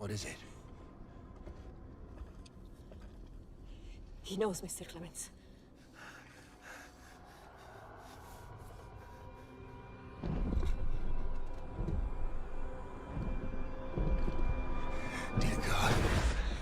What is it? He knows, Mr. Clements. Dear God,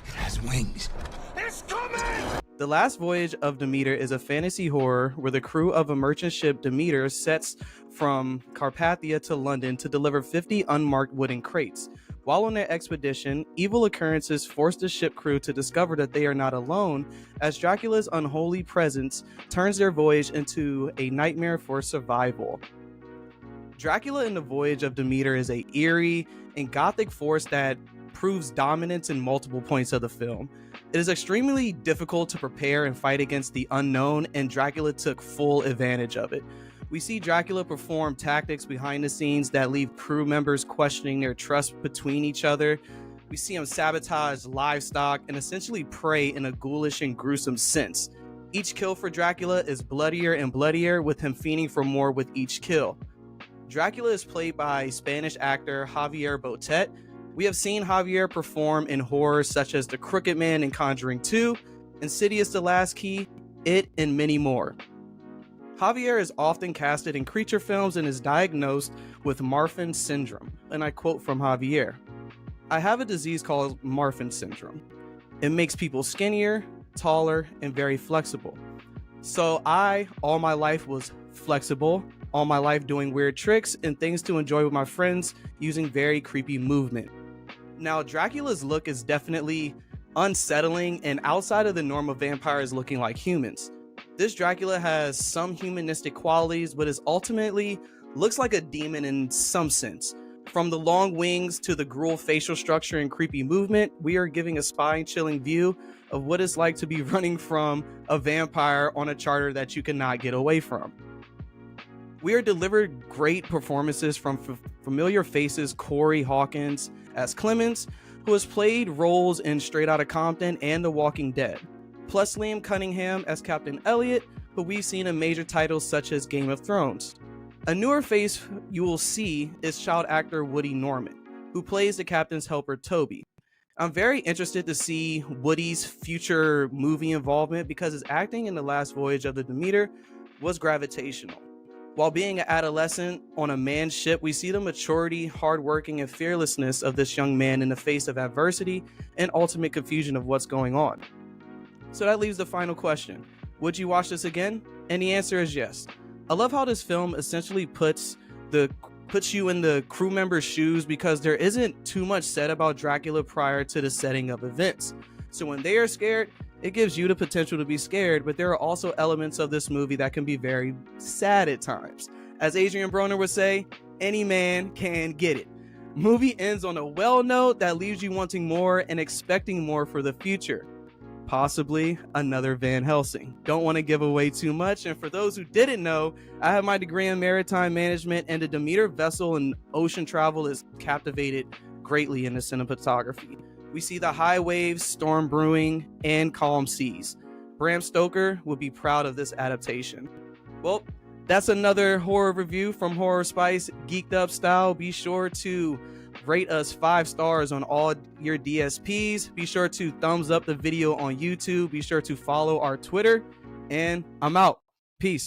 it has wings. It's coming! The Last Voyage of Demeter is a fantasy horror where the crew of a merchant ship Demeter sets from Carpathia to London to deliver 50 unmarked wooden crates. While on their expedition, evil occurrences force the ship crew to discover that they are not alone, as Dracula's unholy presence turns their voyage into a nightmare for survival. Dracula in the Voyage of Demeter is a eerie and gothic force that proves dominance in multiple points of the film. It is extremely difficult to prepare and fight against the unknown, and Dracula took full advantage of it. We see Dracula perform tactics behind the scenes that leave crew members questioning their trust between each other. We see him sabotage livestock and essentially prey in a ghoulish and gruesome sense. Each kill for Dracula is bloodier and bloodier, with him fiending for more with each kill. Dracula is played by Spanish actor Javier Botet. We have seen Javier perform in horrors such as The Crooked Man in Conjuring 2, Insidious: The Last Key, It, and many more. Javier is often casted in creature films and is diagnosed with Marfan syndrome, and I quote from Javier, "I have a disease called Marfan syndrome. It makes people skinnier, taller, and very flexible. So I, all my life, was flexible, all my life doing weird tricks and things to enjoy with my friends using very creepy movement." Now, Dracula's look is definitely unsettling and outside of the norm of vampires looking like humans. This Dracula has some humanistic qualities, but is ultimately looks like a demon in some sense. From the long wings to the gruel facial structure and creepy movement, we are giving a spine-chilling view of what it's like to be running from a vampire on a charter that you cannot get away from. We are delivered great performances from familiar faces. Corey Hawkins as Clemens, who has played roles in Straight Outta Compton and The Walking Dead, plus Liam Cunningham as Captain Elliot, who we've seen in major titles such as Game of Thrones. A newer face you will see is child actor Woody Norman, who plays the captain's helper Toby. I'm very interested to see Woody's future movie involvement because his acting in The Last Voyage of the Demeter was gravitational. While being an adolescent on a manned ship, we see the maturity, hardworking, and fearlessness of this young man in the face of adversity and ultimate confusion of what's going on. So that leaves the final question. Would you watch this again? And the answer is yes. I love how this film essentially puts you in the crew member's shoes because there isn't too much said about Dracula prior to the setting of events. So when they are scared, it gives you the potential to be scared, but there are also elements of this movie that can be very sad at times. As Adrian Broner would say, any man can get it. Movie ends on a well note that leaves you wanting more and expecting more for the future. Possibly another Van Helsing. Don't want to give away too much, and for those who didn't know, I have my degree in maritime management, and the Demeter vessel and ocean travel is captivated greatly in the cinematography. We see the high waves, storm brewing, and calm seas. Bram Stoker would be proud of this adaptation. Well, that's another horror review from Horror Spice, geeked up style. Be sure to rate us 5 stars on all your DSPs. Be sure to thumbs up the video on YouTube. Be sure to follow our Twitter. And I'm out. Peace.